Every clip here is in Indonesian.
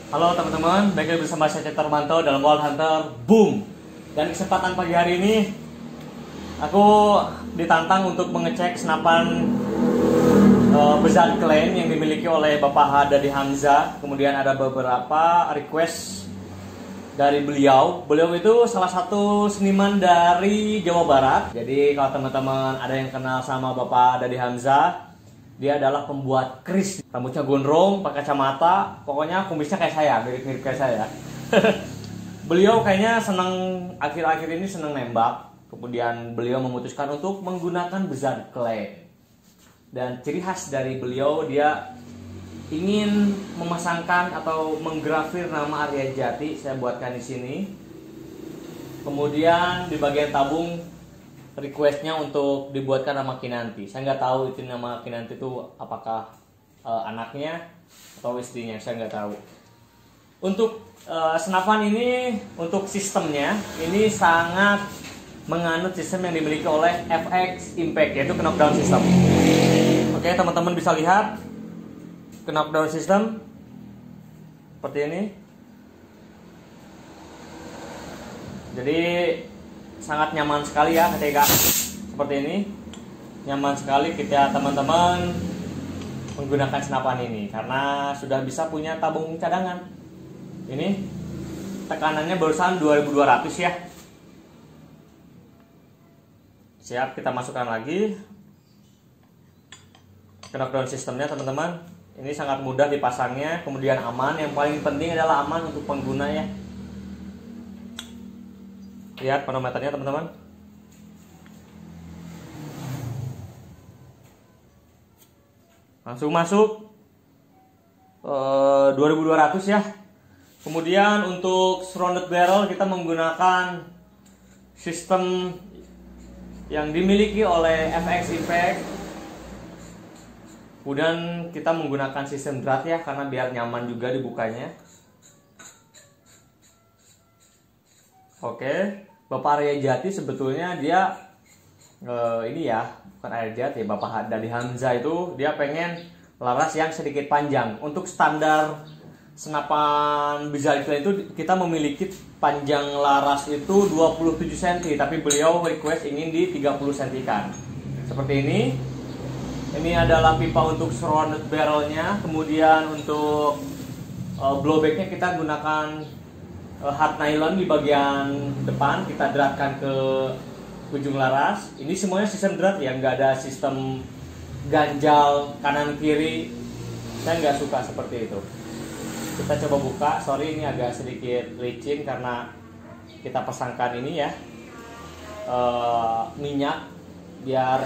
Halo teman-teman, baik lagi bersama saya Cetro Romanto dalam Wild Hunter Boom. Dan kesempatan pagi hari ini aku ditantang untuk mengecek senapan Bezat Clan yang dimiliki oleh Bapak Dadi Hamzah. Kemudian ada beberapa request dari beliau. Beliau itu salah satu seniman dari Jawa Barat. Jadi kalau teman-teman ada yang kenal sama Bapak Dadi Hamzah, dia adalah pembuat keris. Rambutnya gondrong, pakai kacamata, pokoknya kumisnya kayak saya, mirip-mirip kayak saya. Beliau kayaknya senang, akhir-akhir ini senang nembak. Kemudian beliau memutuskan untuk menggunakan Bezat Clan. Dan ciri khas dari beliau, dia ingin memasangkan atau menggrafir nama Arya Jati. Saya buatkan di sini. Kemudian di bagian tabung requestnya untuk dibuatkan nama Kinanti. Saya nggak tahu itu nama Kinanti itu apakah anaknya atau istrinya, saya nggak tahu. Untuk senapan ini, untuk sistemnya ini sangat menganut sistem yang dimiliki oleh FX Impact, yaitu knockdown system. Oke, teman-teman bisa lihat knockdown system seperti ini. Jadi sangat nyaman sekali ya ketika seperti ini. Nyaman sekali kita teman-teman menggunakan senapan ini karena sudah bisa punya tabung cadangan. Ini tekanannya barusan 2200 ya. Siap, kita masukkan lagi knockdown sistemnya teman-teman. Ini sangat mudah dipasangnya, kemudian aman. Yang paling penting adalah aman untuk pengguna ya. Lihat manometernya teman-teman. Langsung masuk 2200 ya. Kemudian untuk surrounded barrel kita menggunakan sistem yang dimiliki oleh FX Impact. Kemudian kita menggunakan sistem drat ya, karena biar nyaman juga dibukanya. Oke, Bapak Arya Jati sebetulnya dia ini ya, bukan Arya Jati, Bapak Dadi Hamzah itu dia pengen laras yang sedikit panjang. Untuk standar senapan Bezat Clan itu kita memiliki panjang laras itu 27 cm, tapi beliau request ingin di 30 cm kan. Seperti ini. Ini adalah pipa untuk surrounded barrelnya. Kemudian untuk blowbacknya kita gunakan hard nylon di bagian depan, kita dratkan ke ujung laras. Ini semuanya sistem drat ya, nggak ada sistem ganjal kanan kiri. Saya nggak suka seperti itu. Kita coba buka. Sorry ini agak sedikit licin karena kita pasangkan ini ya minyak biar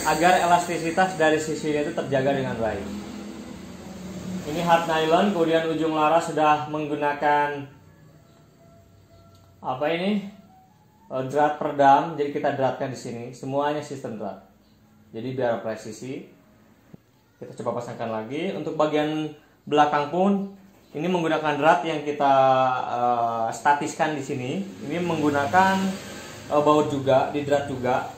agar elastisitas dari sisinya itu terjaga dengan baik. Ini hard nylon, kemudian ujung laras sudah menggunakan apa ini? Drat peredam, jadi kita dratkan di sini. Semuanya sistem drat. Jadi biar presisi. Kita coba pasangkan lagi. Untuk bagian belakang pun ini menggunakan drat yang kita statiskan di sini. Ini menggunakan baut juga, di drat juga.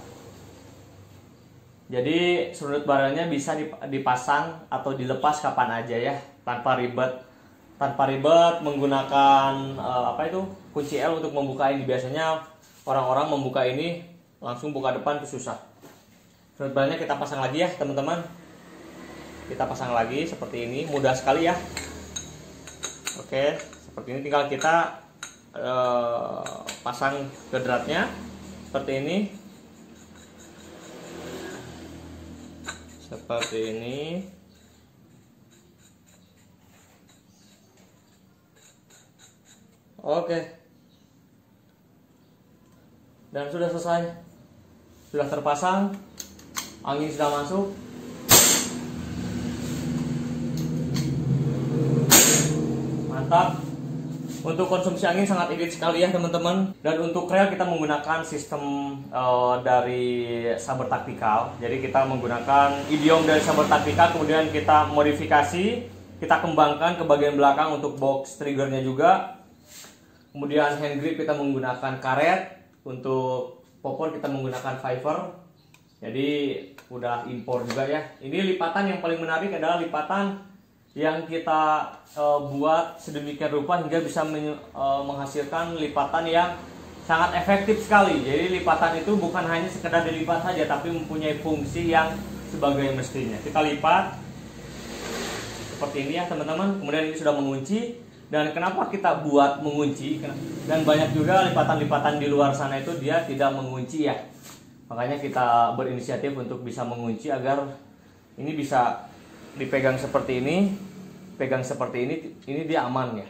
Jadi surrounded barrelnya bisa dipasang atau dilepas kapan aja ya, tanpa ribet menggunakan kunci L untuk membuka ini. Biasanya orang-orang membuka ini langsung buka depan itu susah. Surrounded barrelnya kita pasang lagi ya teman-teman. Kita pasang lagi seperti ini, mudah sekali ya. Oke, seperti ini tinggal kita pasang ke dratnya seperti ini. Seperti ini. Oke. Dan sudah selesai. Sudah terpasang. Angin sudah masuk. Mantap. Untuk konsumsi angin sangat irit sekali ya teman-teman. Dan untuk rel kita menggunakan sistem dari Saber Tactical. Jadi kita menggunakan idiom dari Saber Tactical, kemudian kita modifikasi, kita kembangkan ke bagian belakang untuk box triggernya juga. Kemudian hand grip kita menggunakan karet, untuk popor kita menggunakan fiber. Jadi udah impor juga ya. Ini lipatan yang paling menarik adalah lipatan yang kita buat sedemikian rupa hingga bisa menghasilkan lipatan yang sangat efektif sekali. Jadi lipatan itu bukan hanya sekedar dilipat saja, tapi mempunyai fungsi yang sebagai mestinya. Kita lipat seperti ini ya teman-teman. Kemudian ini sudah mengunci. Dan kenapa kita buat mengunci? Dan banyak juga lipatan-lipatan di luar sana itu dia tidak mengunci ya. Makanya kita berinisiatif untuk bisa mengunci agar ini bisa dipegang seperti ini, pegang seperti ini dia aman ya.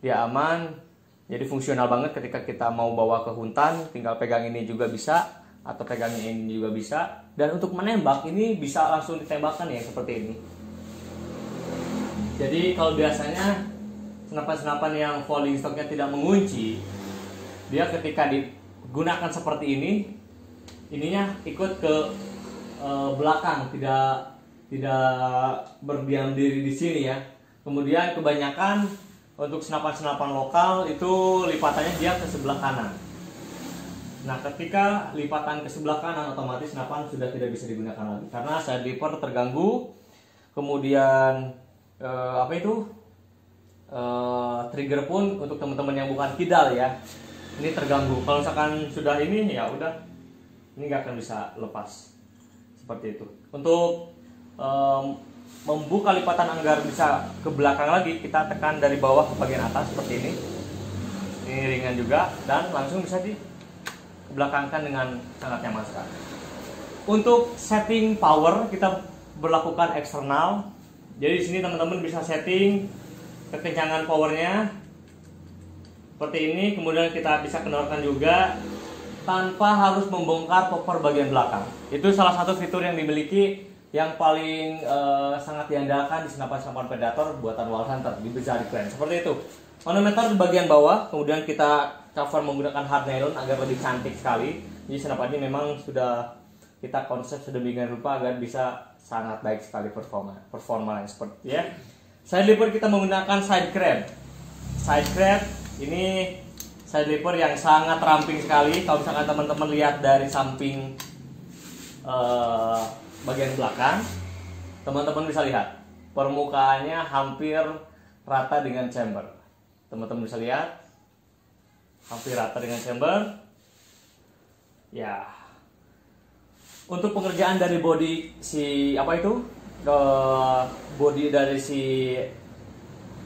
Dia aman, jadi fungsional banget ketika kita mau bawa ke hutan, tinggal pegang ini juga bisa, atau pegang ini juga bisa. Dan untuk menembak ini bisa langsung ditembakkan ya seperti ini. Jadi kalau biasanya senapan-senapan yang folding stocknya tidak mengunci, dia ketika digunakan seperti ini, ininya ikut ke belakang, tidak berdiam diri di sini ya. Kemudian kebanyakan untuk senapan-senapan lokal itu lipatannya dia ke sebelah kanan. Nah, ketika lipatan ke sebelah kanan, otomatis senapan sudah tidak bisa digunakan lagi karena side lever terganggu. Kemudian trigger pun untuk teman-teman yang bukan kidal ya, ini terganggu. Kalau misalkan sudah ini ya udah, ini nggak akan bisa lepas seperti itu. Untuk membuka lipatan agar bisa ke belakang lagi, kita tekan dari bawah ke bagian atas seperti ini. Ini ringan juga dan langsung bisa dibelakangkan dengan sangat nyaman sekali. Untuk setting power kita berlakukan eksternal. Jadi di sini teman-teman bisa setting kekencangan powernya seperti ini. Kemudian kita bisa kendorkan juga tanpa harus membongkar popper bagian belakang. Itu salah satu fitur yang dimiliki yang paling sangat diandalkan di senapan-senapan predator buatan Wild Hunter di Berserker Clan. Seperti itu. Manometer di bagian bawah, kemudian kita cover menggunakan hard nylon agar lebih cantik sekali. Jadi senapan ini memang sudah kita konsep sedemikian rupa agar bisa sangat baik sekali performa yang seperti ya. Side lever kita menggunakan side grab. Side grab ini side lever yang sangat ramping sekali. Kalau misalkan teman-teman lihat dari samping bagian belakang, teman-teman bisa lihat permukaannya hampir rata dengan chamber. Teman-teman bisa lihat hampir rata dengan chamber. Ya. Untuk pengerjaan dari body body dari si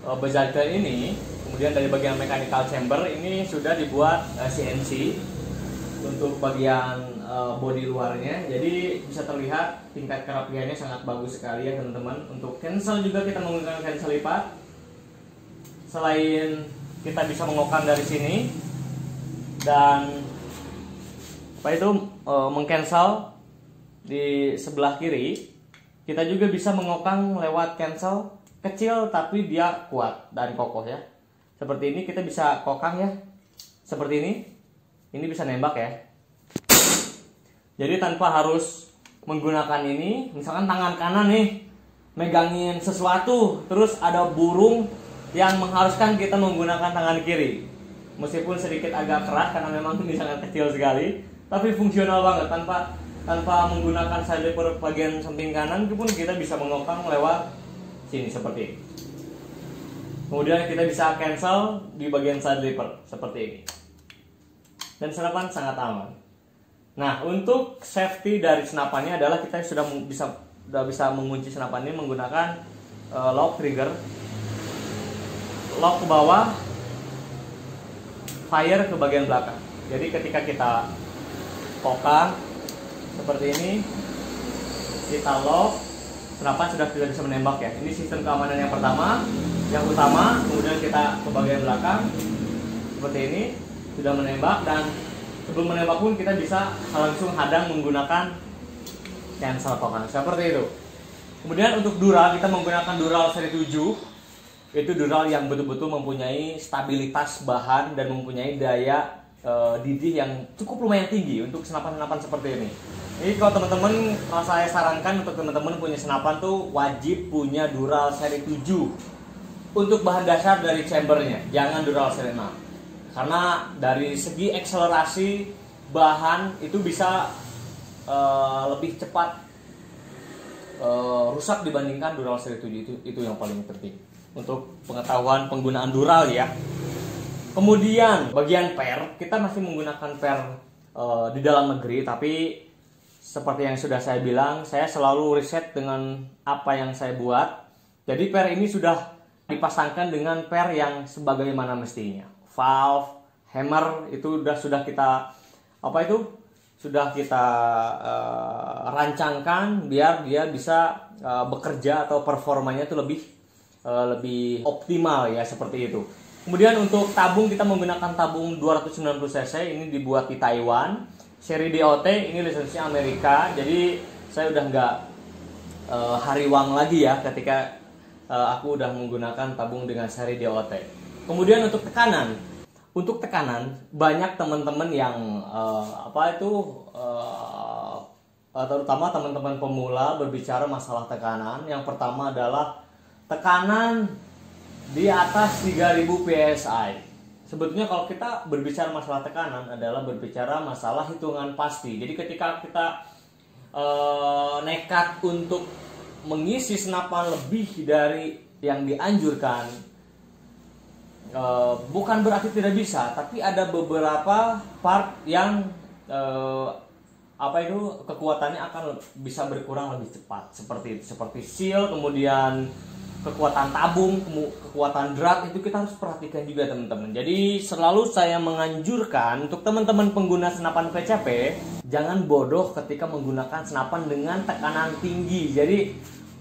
Berserker ini, kemudian dari bagian mechanical chamber ini sudah dibuat CNC untuk bagian body luarnya. Jadi bisa terlihat tingkat kerapiannya sangat bagus sekali ya teman-teman. Untuk cancel juga kita menggunakan cancel lipat. Selain kita bisa mengokang dari sini dan mengcancel di sebelah kiri, kita juga bisa mengokang lewat cancel kecil tapi dia kuat dan kokoh ya. Seperti ini kita bisa kokang ya. Seperti ini. Ini bisa nembak ya. Jadi tanpa harus menggunakan ini, misalkan tangan kanan nih megangin sesuatu, terus ada burung yang mengharuskan kita menggunakan tangan kiri. Meskipun sedikit agak keras karena memang ini sangat kecil sekali, tapi fungsional banget. Tanpa menggunakan side lever bagian samping kanan pun kita bisa mengokang lewat sini seperti ini. Kemudian kita bisa cancel di bagian side lever seperti ini. Dan senapan sangat aman. Nah, untuk safety dari senapannya adalah kita sudah bisa mengunci senapan ini menggunakan lock trigger, lock ke bawah, fire ke bagian belakang. Jadi ketika kita kokang seperti ini, kita lock, senapan sudah tidak bisa menembak ya. Ini sistem keamanan yang pertama, yang utama. Kemudian kita ke bagian belakang seperti ini, sudah menembak. Dan sebelum menembak pun kita bisa langsung hadang menggunakan cancel kokang seperti itu. Kemudian untuk dural, kita menggunakan dural seri 7. Itu dural yang betul-betul mempunyai stabilitas bahan dan mempunyai daya didih yang cukup lumayan tinggi untuk senapan-senapan seperti ini. Jadi kalau teman-teman, saya sarankan untuk teman-teman punya senapan tuh wajib punya dural seri 7 untuk bahan dasar dari chambernya, jangan dural seri 6. Karena dari segi akselerasi bahan itu bisa lebih cepat rusak dibandingkan dural seri 7. Itu yang paling penting untuk pengetahuan penggunaan dural ya. Kemudian bagian per, kita masih menggunakan per di dalam negeri, tapi seperti yang sudah saya bilang, saya selalu riset dengan apa yang saya buat. Jadi per ini sudah dipasangkan dengan per yang sebagaimana mestinya. Valve, hammer itu sudah kita rancangkan biar dia bisa bekerja atau performanya itu lebih optimal ya, seperti itu. Kemudian untuk tabung, kita menggunakan tabung 290 cc, ini dibuat di Taiwan, seri DOT, ini lisensinya Amerika. Jadi saya udah nggak hariwang lagi ya ketika aku udah menggunakan tabung dengan seri DOT. Kemudian untuk tekanan banyak teman-teman yang terutama teman-teman pemula berbicara masalah tekanan. Yang pertama adalah tekanan di atas 3000 PSI. Sebetulnya kalau kita berbicara masalah tekanan adalah berbicara masalah hitungan pasti. Jadi ketika kita nekat untuk mengisi senapan lebih dari yang dianjurkan, bukan berarti tidak bisa, tapi ada beberapa part yang kekuatannya akan bisa berkurang lebih cepat, seperti seal, kemudian kekuatan tabung, kekuatan drag, itu kita harus perhatikan juga teman-teman. Jadi selalu saya menganjurkan untuk teman-teman pengguna senapan PCP, jangan bodoh ketika menggunakan senapan dengan tekanan tinggi. Jadi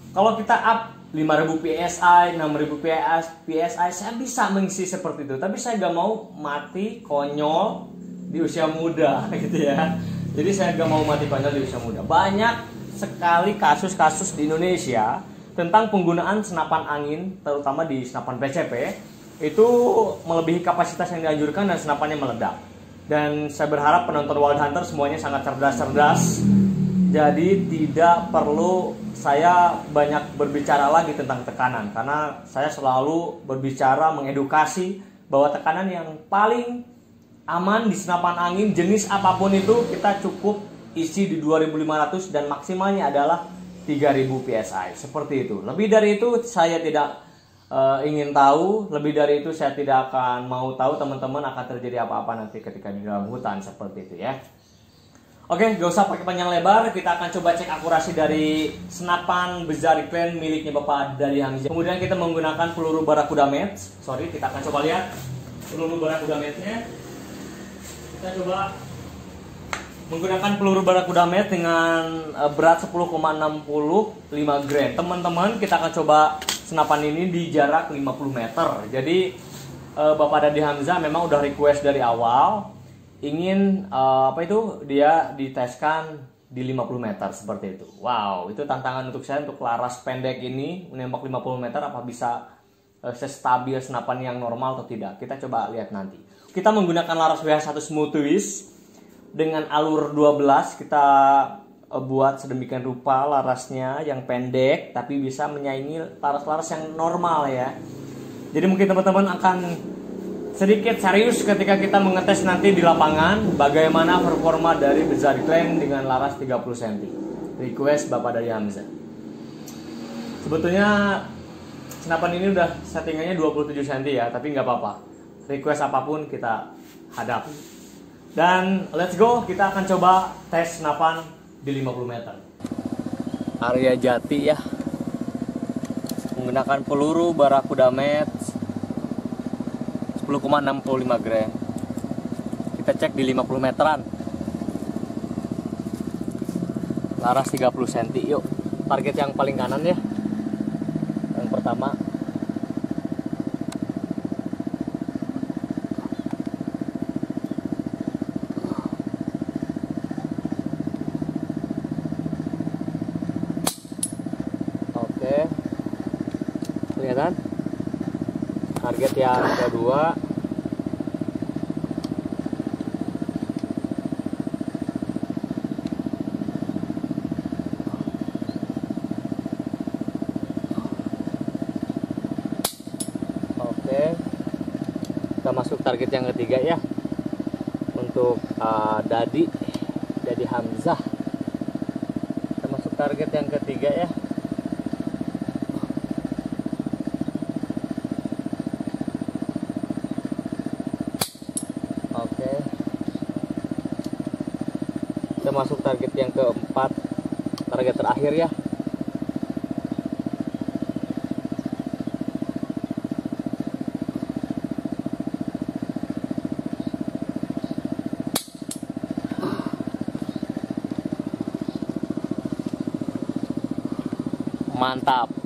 kalau kita up 5000 PSI, 6000 PSI, saya bisa mengisi seperti itu. Tapi saya gak mau mati konyol di usia muda gitu ya. Jadi saya gak mau mati konyol di usia muda. Banyak sekali kasus-kasus di Indonesia tentang penggunaan senapan angin, terutama di senapan PCP, itu melebihi kapasitas yang dianjurkan dan senapannya meledak. Dan saya berharap penonton Wild Hunter semuanya sangat cerdas. Jadi tidak perlu saya banyak berbicara lagi tentang tekanan, karena saya selalu berbicara mengedukasi bahwa tekanan yang paling aman di senapan angin jenis apapun itu kita cukup isi di 2500 dan maksimalnya adalah 3000 PSI, seperti itu. Lebih dari itu saya tidak ingin tahu, lebih dari itu saya tidak akan mau tahu teman-teman akan terjadi apa-apa nanti ketika di dalam hutan, seperti itu ya. Oke, gak usah pakai panjang lebar, kita akan coba cek akurasi dari senapan Bezari Clan miliknya Bapak Dadi Hamzah. Kemudian kita menggunakan peluru Barakuda Match. Kita akan coba lihat peluru Barakuda Match-nya. Kita coba menggunakan peluru Barakuda Match dengan berat 10,65 gram. Teman-teman, kita akan coba senapan ini di jarak 50 meter. Jadi Bapak Dadi Hamzah memang udah request dari awal ingin dia diteskan di 50 meter seperti itu. Wow, itu tantangan untuk saya, untuk laras pendek ini menembak 50 meter apa bisa sestabil senapan yang normal atau tidak. Kita coba lihat nanti. Kita menggunakan laras WH1 Smooth Twist dengan alur 12. Kita buat sedemikian rupa larasnya yang pendek tapi bisa menyaingi laras-laras yang normal ya. Jadi mungkin teman-teman akan sedikit serius ketika kita mengetes nanti di lapangan bagaimana performa dari Bezari Clan dengan laras 30 cm. Request Bapak Dadi Hamzah. Sebetulnya senapan ini udah settingannya 27 cm ya, tapi nggak apa-apa. Request apapun kita hadapi. Dan let's go, kita akan coba tes senapan di 50 meter. Area Jati ya. Menggunakan peluru Barakuda Match 10,65 gram. Kita cek di 50 meteran. Laras 30 cm. Yuk, target yang paling kanan ya. Yang pertama. Oke. Kelihatan? Target yang kedua. Oke. Kita masuk target yang ketiga ya. Untuk Dadi Hamzah. Kita masuk target yang ketiga ya. Oke. Kita masuk target yang keempat, target terakhir ya. Mantap.